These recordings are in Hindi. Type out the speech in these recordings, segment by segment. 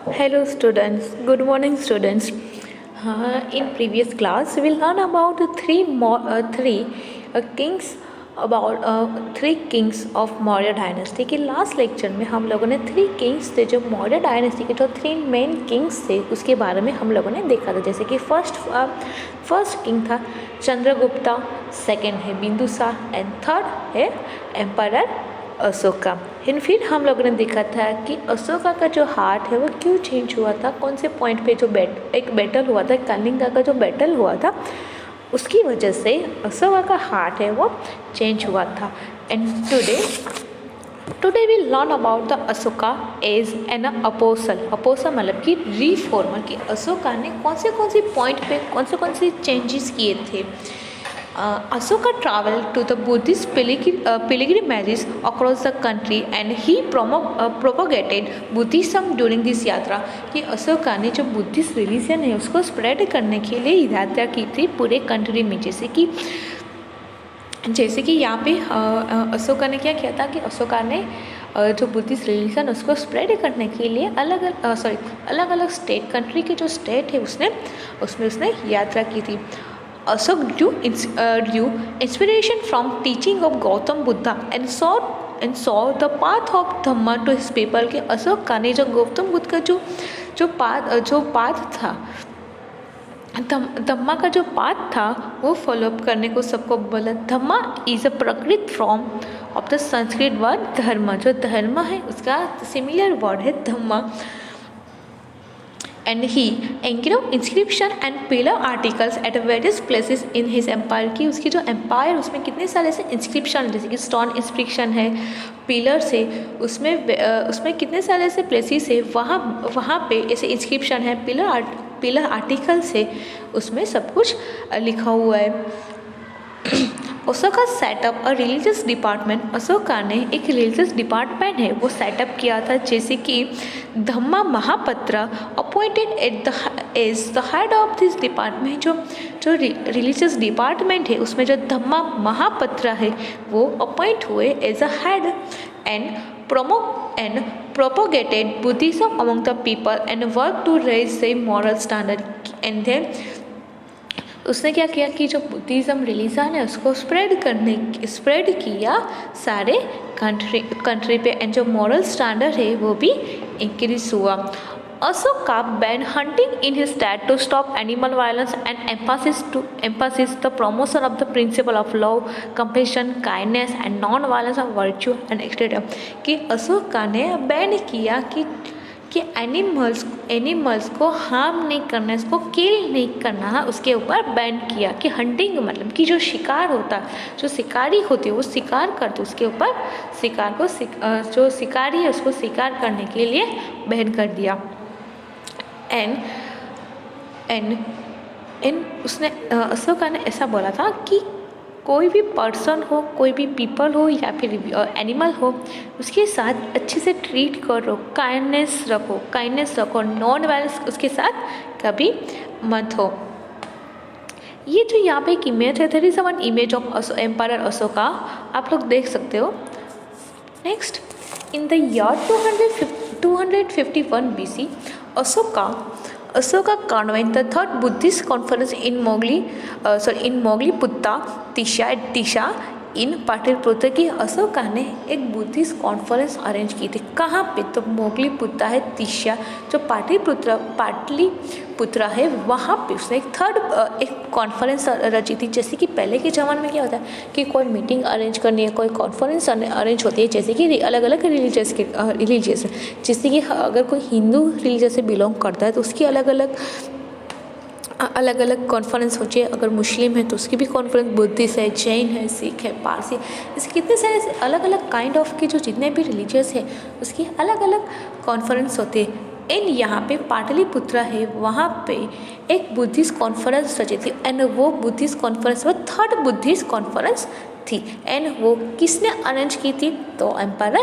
Hello students, good morning students. In previous class we'll learn about the three kings of Maurya dynasty. कि लास्ट लेक्चर में हम लोगों ने थ्री किंग्स थे जो मौर्य डायनेस्टी के जो थ्री मेन किंग्स थे उसके बारे में हम लोगों ने देखा था। जैसे कि फर्स्ट किंग था चंद्रगुप्ता, सेकंड है बिंदुसार एंड थर्ड है एम्पायर अशोका। फिर हम लोगों ने देखा था कि अशोका का जो हार्ट है वो क्यों चेंज हुआ था, कौन से पॉइंट पे जो एक बैटल हुआ था, कलिंगा का जो बैटल हुआ था उसकी वजह से अशोका का हार्ट है वो चेंज हुआ था। And today we learn about the Ashoka as an apostle मतलब कि रिफॉर्मर, कि अशोका ने कौन से पॉइंट पे कौन से चेंजेस किए थे। Ashoka traveled to the Buddhist pilgrimages across the country and he propagated Buddhism during this यात्रा। कि अशोका ने जो बुद्धिस्ट रिलीजन है उसको स्प्रेड करने के लिए यात्रा की थी पूरे कंट्री में। जैसे कि यहाँ पे अशोका ने क्या किया था कि अशोका ने जो बुद्धिस्ट रिलीजन उसको स्प्रेड करने के लिए अलग अलग स्टेट, कंट्री के जो स्टेट है उसमें यात्रा की थी। Ashok drew inspiration from teaching of Gautam Buddha and saw the path of Dhamma to his people। के अशोक का ने जो गौतम बुद्ध का जो पाथ था, धम्मा का जो पाथ था वो फॉलो अप करने को सबको बोला। धम्मा इज अ प्रकृत form of the Sanskrit word धर्म। जो धर्म है उसका सिमिलर वर्ड है धम्मा। And he engraved inscription and pillar articles at various places in his empire। की उसकी जो एम्पायर उसमें कितने सारे ऐसे इंस्क्रिप्शन, जैसे कि स्टोन इंस्क्रिप्शन है, पिलर्स है, उसमें कितने सारे ऐसे प्लेसेस है, वहाँ पे ऐसे इंस्क्रिप्शन है, पिलर आर्टिकल्स है, उसमें सब कुछ लिखा हुआ है। Ashoka setup a religious department. Ashoka ने एक रिलीजियस डिपार्टमेंट है वो सेटअप किया था। जैसे कि Dhamma Mahapatra appointed as the head of this department. जो रिलीजियस डिपार्टमेंट है उसमें जो धम्मा महापत्र है वो अपॉइंट हुए as a head and propagated Buddhism among the people and worked to raise their moral standard। and then उसने क्या किया कि जो बुद्धिज़्म रिलीजन है उसको स्प्रेड किया सारे कंट्री पे, एंड जो मॉरल स्टैंडर्ड है वो भी इंक्रीज हुआ। Ashoka banned hunting in his state to stop animal violence and emphasis the promotion of the principle of love, compassion, kindness and non-violence of virtue and etc। कि अशोका ने बैन किया कि एनिमल्स को हार्म नहीं करना, इसको किल नहीं करना है, उसके ऊपर बैन किया। कि हंटिंग मतलब कि जो शिकार होता है, जो शिकारी होती है वो शिकार करते, उसके ऊपर जो शिकारी है उसको शिकार करने के लिए बैन कर दिया। एंड उसने अशोका ने ऐसा बोला था कि कोई भी पर्सन हो, कोई भी पीपल हो या फिर एनिमल हो, उसके साथ अच्छे से ट्रीट करो, काइंडनेस रखो, नॉन वायलेंस उसके साथ कभी मत हो। ये जो यहाँ पे एक इमेज है, that is one image of empire Ashoka, आप लोग देख सकते हो। Next, in the year 251 BC, Ashoka convened the third Buddhist conference in Mogliputta Tisha इन पाटलिपुत्र की। अशोका ने एक बुद्धिस्ट कॉन्फ्रेंस अरेंज की थी। कहाँ पे? तो मोगलीपुत्ता है, तिशा जो पाटलिपुत्र है वहाँ पे उसने एक कॉन्फ्रेंस रची थी। जैसे कि पहले के ज़माने में क्या होता है कि कोई मीटिंग अरेंज करनी है, कोई कॉन्फ्रेंस अरेंज होती है, जैसे कि अलग अलग रिलीजियस जैसे कि अगर कोई हिंदू रिलीजियस से बिलोंग करता है तो उसकी अलग अलग कॉन्फ्रेंस होती है। अगर मुस्लिम है तो उसकी भी कॉन्फ्रेंस, बुद्धिस्ट है, जैन है, सिख है, पारसी, इसके कितने सारे अलग अलग काइंड ऑफ के जो जितने भी रिलीजियस है उसकी अलग अलग कॉन्फ्रेंस होते हैं। एंड यहाँ पे पाटलिपुत्र है वहाँ पे एक बुद्धिस्ट कॉन्फ्रेंस रची थी, एंड वो बुद्धिस्ट कॉन्फ्रेंस वो थर्ड बुद्धिस्ट कॉन्फ्रेंस थी। एंड वो किसने अरेंज की थी? तो एम्पायर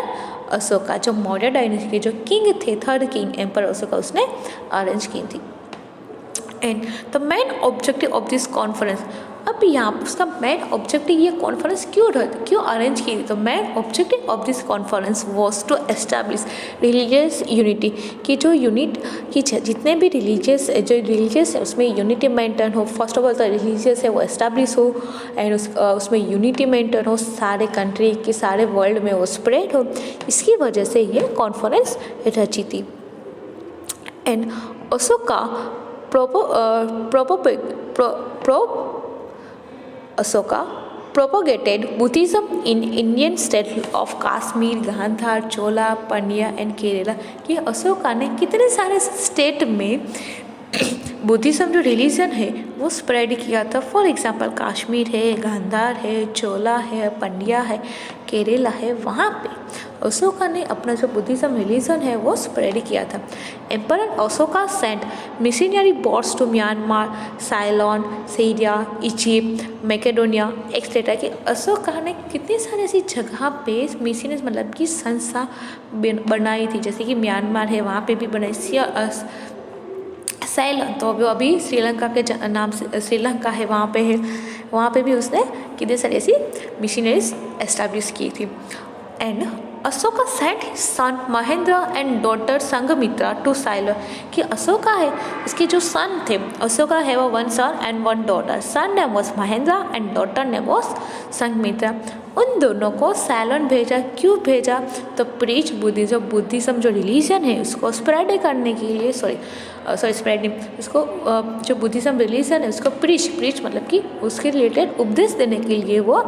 अशोका, जो मौर्य डायनेस्टी के जो किंग थे, थर्ड किंग एम्पायर अशोका, उसने अरेंज की थी। And the main objective of this conference, अब यहाँ पर उसका मेन ऑब्जेक्टिव ये कॉन्फ्रेंस क्यों अरेंज की थी, तो main objective of this conference was to establish religious unity, कि जो यूनिट की जितने भी रिलीजियस है उसमें यूनिटी मेंटेन हो। फर्स्ट ऑफ ऑल तो रिलीजियस है वो एस्टैब्लिश हो एंड उसमें यूनिटी मेंटेन हो, सारे कंट्री के सारे वर्ल्ड में वो स्प्रेड हो। इसकी वजह से ये कॉन्फ्रेंस रची थी। And Ashoka propagated Buddhism in Indian state of Kashmir, Gandhar, Chola, Pandya and Kerala, कि अशोका ने कितने सारे स्टेट में बुद्धिज़्म जो रिलीजन है वो स्प्रेड किया था। फॉर एग्जांपल कश्मीर है, गांधार है, चोला है, पंड्या है, केरला है, वहाँ पे अशोका ने अपना जो बुद्धिज़्म रिलीजन है वो स्प्रेड किया था। Emperor Ashoka sent missionary boats to Myanmar, Ceylon, Syria, Egypt, Macedonia etcetera, कि अशोका ने कितनी सारी ऐसी जगह पे मिशनरीज मतलब कि संस्था बनाई थी, जैसे कि म्यांमार है वहाँ पे भी बनाई, सैलन तो अभी श्रीलंका के नाम से श्रीलंका है वहाँ पे भी उसने कितने सारी ऐसी मिशनरीज एस्टैब्लिश की थी। And Ashoka sent son Mahendra and daughter Sanghamitra to Ceylon, कि अशोका है इसके जो सन थे, अशोका है वो 1 son and 1 daughter, son name was Mahendra and daughter name was Sanghamitra. उन दोनों को सैलोन भेजा, क्यों भेजा, तो प्रीच बुद्धिज़्म जो रिलीजन है उसको स्प्रेड करने के लिए, स्प्रेडिंग उसको जो बुद्धिज़्म रिलीजन है उसको प्रीच मतलब कि उसके रिलेटेड उपदेश देने के लिए वो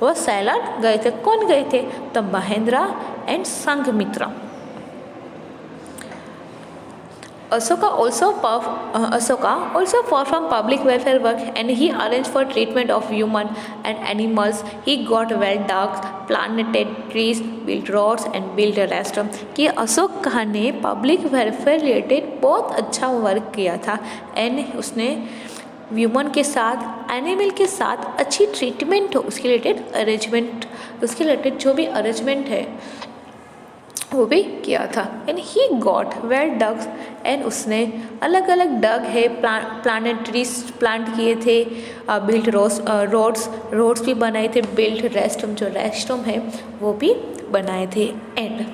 वो सैलोन गए थे। कौन गए थे, तो Mahendra and Sanghamitra. Ashoka also performed public welfare work and he arranged for treatment of human and animals. He got well dogs, planted trees, built roads and built a restaurant, कि अशोका ने पब्लिक वेलफेयर रिलेटेड बहुत अच्छा वर्क किया था एंड उसने ह्यूमन के साथ एनिमल के साथ अच्छी ट्रीटमेंट हो उसके रिलेटेड जो भी अरेंजमेंट है वो भी किया था। And he got well dogs and उसने अलग अलग डग है प्लांट ट्रीज प्लांट किए थे, बिल्ट रोड्स भी बनाए थे, बिल्ट रेस्टरूम है वो भी बनाए थे। And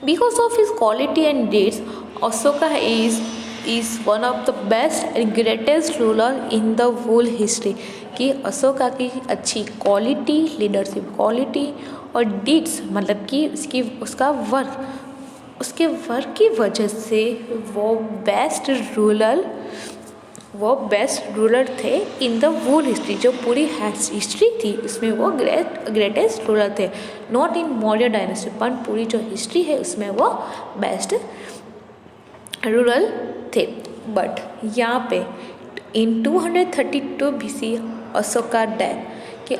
because of his quality and deeds Ashoka is one of the best and greatest ruler in the whole history, कि अशोका की अच्छी क्वालिटी, लीडरशिप क्वालिटी और डीड्स मतलब कि उसके वर्क की वजह से वो बेस्ट रूलर थे इन द होल हिस्ट्री। जो पूरी हिस्ट्री थी उसमें वो ग्रेटेस्ट रूलर थे, नॉट इन मौर्य डायनेस्टी पर पूरी जो हिस्ट्री है उसमें वो बेस्ट रूलर थे। बट यहाँ पे इन 232 BC अशोका डेथ कि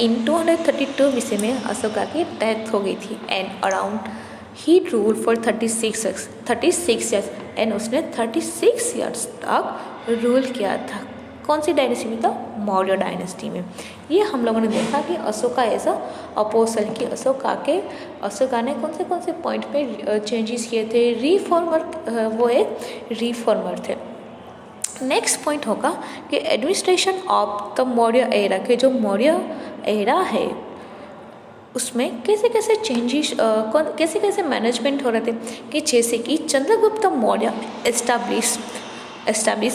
इन 232 BC में अशोका की डेथ हो गई थी and around he rule for 36 years and उसने 36 ईयर्स तक रूल किया था। कौन सी डायनेस्टी में था, मौर्य डायनेस्टी में। ये हम लोगों ने देखा कि अशोका एज अ अपोस्टल कि अशोका ने कौन से पॉइंट पे चेंजेस किए थे, वो एक रिफॉर्मर थे। नेक्स्ट पॉइंट होगा कि administration of the Maurya era, के जो मौर्य एरा है उसमें कैसे कैसे मैनेजमेंट हो रहे थे, कि जैसे कि Chandragupta Maurya establish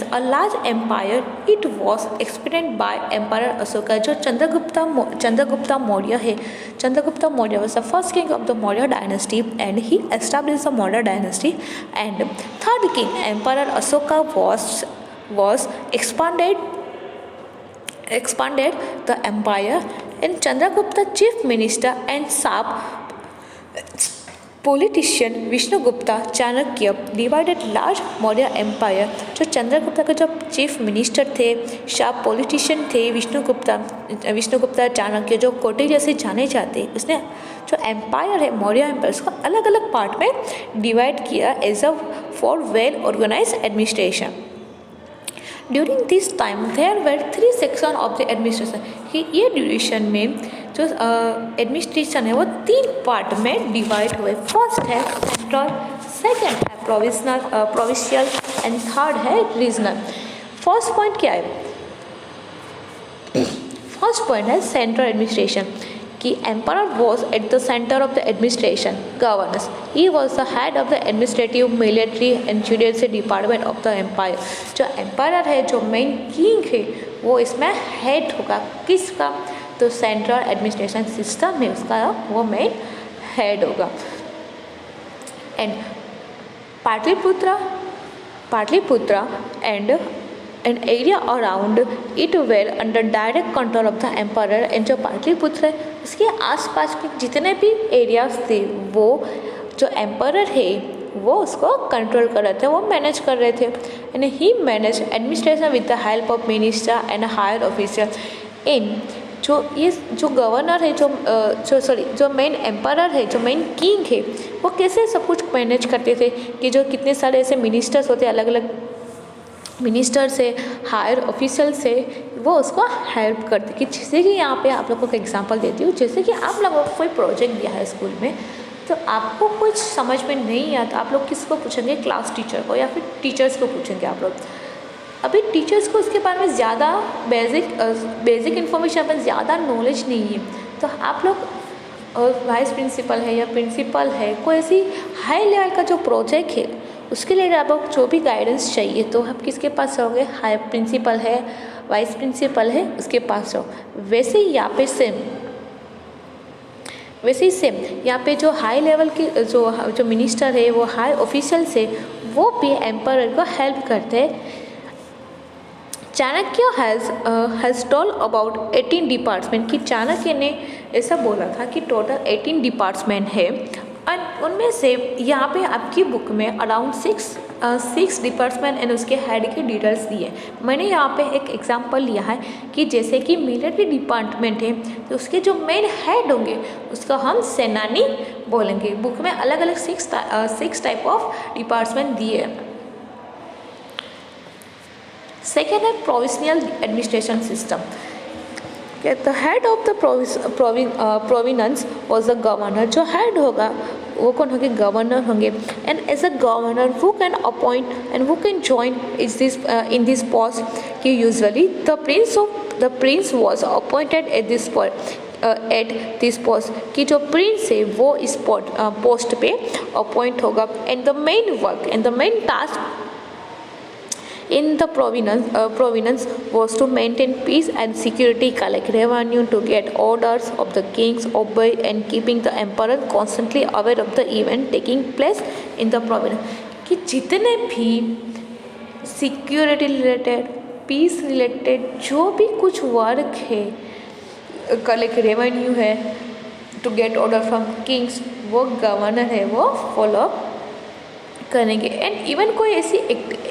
a large empire, it was experienced by empire Ashoka. जो चंद्रगुप्त मौर्य है, Chandragupta Maurya was the first king of the Maurya dynasty and he establish the Maurya dynasty. And third king empire Ashoka was expanded the empire, and Chandragupta chief minister and sharp politician Vishnugupta Chanakya divided large Maurya empire। जो चंद्रगुप्ता के जो चीफ मिनिस्टर थे, शार्प पॉलिटिशियन थे विष्णुगुप्ता चाणक्य, जो कोटे जैसे जाने जाते, उसने जो एम्पायर है मौर्य एम्पायर उसको अलग अलग पार्ट में डिवाइड किया as a for well organise administration. During this time there were 3 section of the administration, कि ये ड्यूरेशन में जो एडमिनिस्ट्रेशन है वो 3 पार्ट में डिवाइड हुए। फर्स्ट है सेंट्रल, सेकंड है प्रोविंशियल एंड थर्ड है रीजनल। फर्स्ट पॉइंट क्या है? फर्स्ट पॉइंट है सेंट्रल एडमिनिस्ट्रेशन, कि emperor was at the centre of the administration governance, he was the head of the administrative military and judicial department of the empire. जो एम्परर है, जो मेन किंग है, वो इसमें हेड होगा। किसका? तो सेंट्रल एडमिनिस्ट्रेशन सिस्टम है उसका वो मेन हेड होगा। And Pataliputra and area around it were under direct control of the emperor. And जो पाटलिपुत्र है उसके आसपास के जितने भी एरियाज थे वो जो एम्परर है वो उसको कंट्रोल कर रहे थे, वो मैनेज कर रहे थे। And he manage administration with the help of minister and higher officer. इन जो गवर्नर है, जो मेन एम्परर है, जो मेन किंग है, वो कैसे सब कुछ मैनेज करते थे कि जो कितने सारे ऐसे मिनिस्टर्स होते हैं, अलग अलग मिनिस्टर से, हायर ऑफिसर से, वो उसको हेल्प करते। कि जैसे कि यहाँ पे आप लोगों को एग्जांपल देती हूँ, जैसे कि आप लोगों को कोई प्रोजेक्ट दिया है स्कूल में, तो आपको कुछ समझ में नहीं आता, आप लोग किसको पूछेंगे? क्लास टीचर को या फिर टीचर्स को पूछेंगे आप लोग। अभी टीचर्स को उसके बारे में ज़्यादा बेसिक इन्फॉर्मेशन में ज़्यादा नॉलेज नहीं है, तो आप लोग वाइस प्रिंसिपल है या प्रिंसिपल है, कोई ऐसी हाई लेवल का जो प्रोजेक्ट है उसके लिए आप लोग जो भी गाइडेंस चाहिए तो आप किसके पास जाओगे? हाई प्रिंसिपल है, वाइस प्रिंसिपल है, उसके पास जाओ। वैसे ही यहाँ पे सेम यहाँ पे जो हाई लेवल के जो मिनिस्टर है, वो हाई ऑफिशियल्स है, वो भी एम्परर को हेल्प करते हैं। Chanakya has told about 18 department, कि चाणक्य ने ऐसा बोला था कि टोटल 18 डिपार्टमेंट है, और उनमें से यहाँ पे आपकी बुक में अराउंड 6 डिपार्टमेंट एंड उसके हेड की डिटेल्स दी है। मैंने यहाँ पे एक एग्जांपल लिया है कि जैसे कि मिलिट्री डिपार्टमेंट है, तो उसके जो मेन हेड होंगे उसका हम सेनानी बोलेंगे। बुक में अलग अलग 6 टाइप ऑफ डिपार्टमेंट दिए हैं। सेकेंड है provincial administration system. The head of the province was the governor. जो हेड होगा वो कौन होंगे? गवर्नर होंगे। And as a governor who can appoint and who can join in this post, कि usually the prince was appointed at this post, कि जो प्रिंस है वो इस पोस्ट पे अपॉइंट होगा। And the main work and the main task in the province was to maintain peace and security, collect revenue, to get orders of the kings, obey and keeping the emperor constantly aware of the event taking place in the province। कि जितने भी सिक्योरिटी रिलेटेड, पीस रिलेटेड जो भी कुछ वर्क है, कलेक्ट रेवेन्यू है, to get order from kings, वो गवर्नर है वो फॉलो करेंगे। एंड इवन कोई ऐसी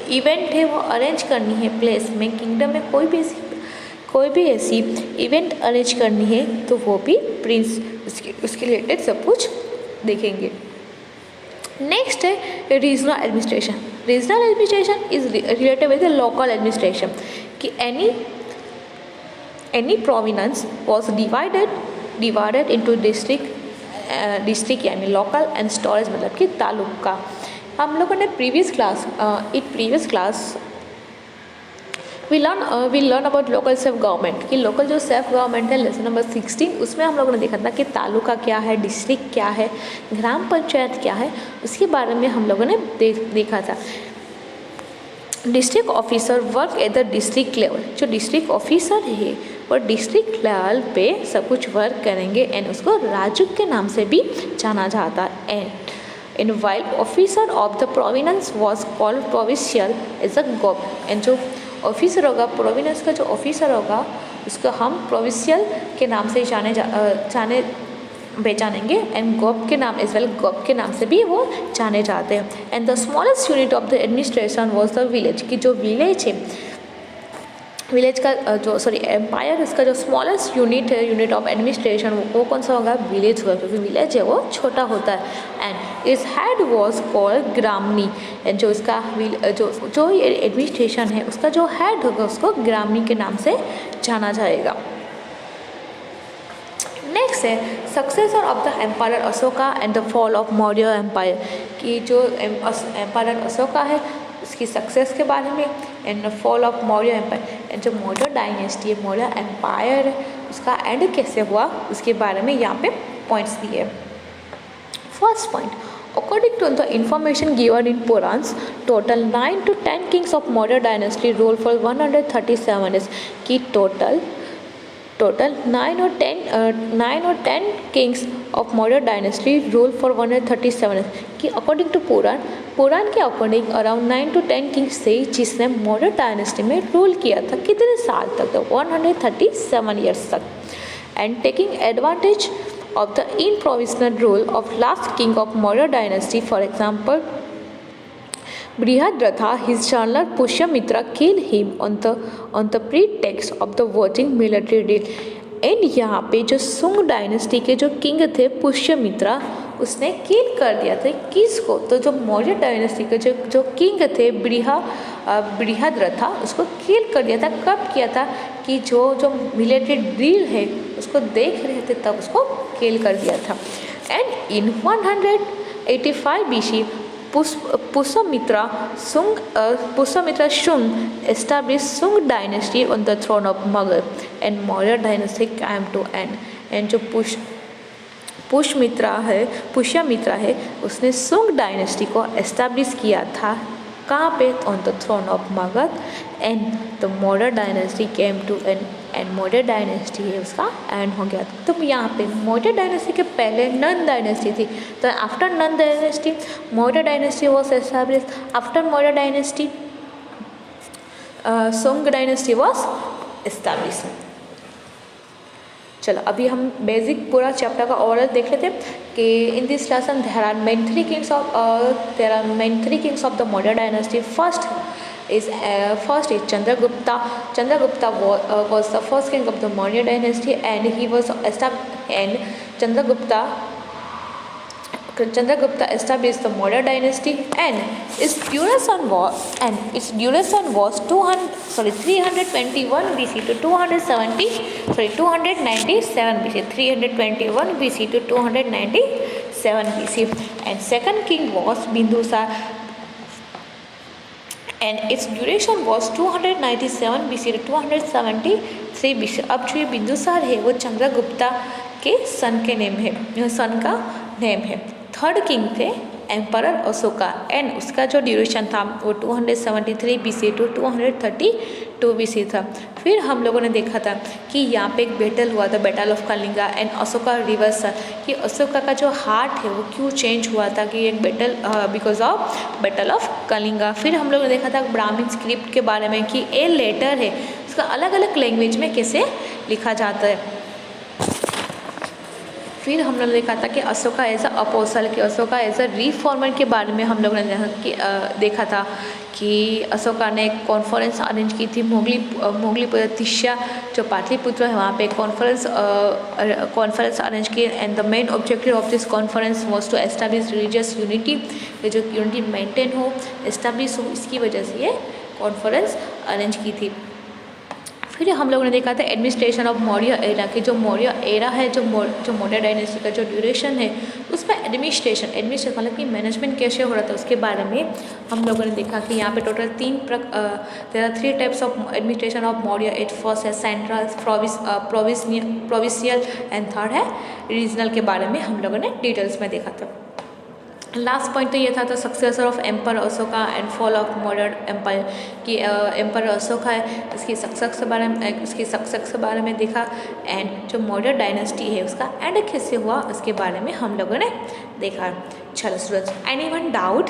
इवेंट है वो अरेंज करनी है प्लेस में, किंगडम में कोई भी ऐसी इवेंट अरेंज करनी है तो वो भी प्रिंस उसके रिलेटेड सब कुछ देखेंगे। नेक्स्ट है regional administration. Regional administration is related with the local administration, कि any province was divided into district यानी लोकल एंड स्टोरेज, मतलब कि तालुका। हम लोगों ने previous class we learn about local self government, कि लोकल जो सेल्फ गवर्नमेंट है, लेसन नंबर 16, उसमें हम लोगों ने देखा था कि तालुका क्या है, डिस्ट्रिक्ट क्या है, ग्राम पंचायत क्या है, उसके बारे में हम लोगों ने देखा था। District officer work at the district level. जो डिस्ट्रिक्ट ऑफिसर है वो डिस्ट्रिक्ट लेवल पे सब कुछ वर्क करेंगे एंड उसको राजू के नाम से भी जाना जाता है। And while officer of the province was called provincial as a गॉब। एंड जो ऑफिसर होगा, प्रोविनेंस का जो ऑफिसर होगा, उसको हम प्रोविंशियल के नाम से पहचानेंगे एंड गॉब के नाम एज वेल, गॉब के नाम से भी वो जाने जाते हैं। And the smallest unit of the administration was the village, की जो विलेज है, विलेज का एम्पायर, इसका जो स्मॉलेस्ट यूनिट है, यूनिट ऑफ एडमिनिस्ट्रेशन, वो कौन सा होगा? विलेज होगा, क्योंकि विलेज है वो छोटा होता है। एंड इस हेड वॉज कॉल्ड ग्रामनी। एंड जो इसका जो ये एडमिनिस्ट्रेशन है उसका जो हेड होगा उसको ग्रामनी के नाम से जाना जाएगा। नेक्स्ट है successor of the empire Ashoka and the fall of Maurya empire, कि जो एम्पायर अशोका है उसकी सक्सेस के बारे में, and fall of Maurya empire, and जो मौर्य डायनेस्टी है, मौर्य एम्पायर है, उसका एंड कैसे हुआ उसके बारे में यहाँ पे पॉइंट्स दिए। First point, according to the information given in Purans, total 9 to 10 kings of Maurya dynasty ruled for 137 years. कि total 9 or 10 kings of Maurya dynasty ruled for 137 years. कि according to पुराण के अकॉर्डिंग अराउंड 9 to 10 किंग्स थे जिसने मौर्य डायनेस्टी में रूल किया था। कितने साल तक? तो 137 ईयर्स तक। And taking advantage of the improvisational rule of last king of Maurya dynasty, for example, Brihadratha, his general Pushyamitra killed him on the pretext of the voting military deal. And यहाँ पे जो सुंग डायनेस्टी के जो किंग थे पुष्यमित्रा, उसने किल कर दिया था किसको? तो जो मौर्य डायनेस्टी के जो किंग थे बृहद्रथा, उसको किल कर दिया था। कब किया था? कि जो मिलिट्री ड्रिल है उसको देख रहे थे तब उसको किल कर दिया था। And in 185 BC Pushyamitra Shung established Sung dynasty on the throne of Magadha, and Maurya dynasty came to end. And जो पुष्यमित्रा है उसने सुंग डायनेस्टी को एस्टैब्लिश किया था। कहाँ पे? On the throne of Magadh, and the Maurya dynasty came to end, and Maurya dynasty है उसका एंड हो गया। तो यहाँ पे मौर्य डायनेस्टी के पहले नंद डायनेस्टी थी, तो after Nand dynasty Maurya dynasty was establish. After Maurya dynasty सुंग डायनेस्टी वॉज एस्टैब्लिश। चलो अभी हम बेसिक पूरा चैप्टर का ओवरऑल देख लेते हैं कि in this lesson there are main three kings of the Maurya dynasty. First is Chandragupta. Chandragupta was the first king of the Maurya dynasty, and he was Chandragupta established the Maurya dynasty, and its duration was 321 BC to 297 BC. 321 BC to 297 BC. And second king was Bindusar, and its duration was 297 BC to 273 BC. अब जो ये बिंदुसार है वो चंद्रगुप्ता के सन का नेम है। थर्ड किंग थे एम्परर अशोका, एंड उसका जो ड्यूरेशन था वो 273 BC टू 232 BC था। फिर हम लोगों ने देखा था कि यहाँ पे एक बैटल हुआ था, battle of Kalinga, and Ashoka reverse कि अशोका का जो हार्ट है वो क्यों चेंज हुआ था, कि एक battle because of battle of Kalinga. फिर हम लोगों ने देखा था ब्राह्मण स्क्रिप्ट के बारे में कि ए लेटर है उसका अलग अलग लैंग्वेज में कैसे लिखा जाता है। फिर हम लोगों ने देखा था कि अशोका एज अ अपोस्टल, कि अशोका एज अ रिफॉर्मर के बारे में हम लोगों ने देखा था कि अशोका ने एक कॉन्फ्रेंस अरेंज की थी मोगली तिष्या जो पाटलिपुत्र है वहाँ पे कॉन्फ्रेंस अरेंज की, and the main objective of this conference was to establish religious unity, जो यूनिटी मेंटेन हो, एस्टैब्लिश हो, इसकी वजह से ये कॉन्फ्रेंस अरेंज की थी। फिर हम लोगों ने देखा था एडमिनिस्ट्रेशन ऑफ मौर्य एरा, की जो मौर्य एरा है, जो मौर्य डायनेस्टी का जो ड्यूरेशन है उसमें एडमिनिस्ट्रेशन मतलब कि मैनेजमेंट कैसे हो रहा था उसके बारे में हम लोगों ने देखा कि यहाँ पे total there are 3 types of administration of Maurya. It first है सेंट्रल, प्रोविंशियल, एंड थर्ड है रीजनल के बारे में हम लोगों ने डिटेल्स में देखा था। लास्ट पॉइंट तो ये था, तो successor of emperor Ashoka and fall of Maurya empire, कि एम्पर अशोका है उसकी सक्सेस के बारे में देखा, एंड जो मौर्य डायनेस्टी है उसका एंड कैसे हुआ उसके बारे में हम लोगों ने देखा। चलो स्टूडेंट्स, एनीवन डाउट?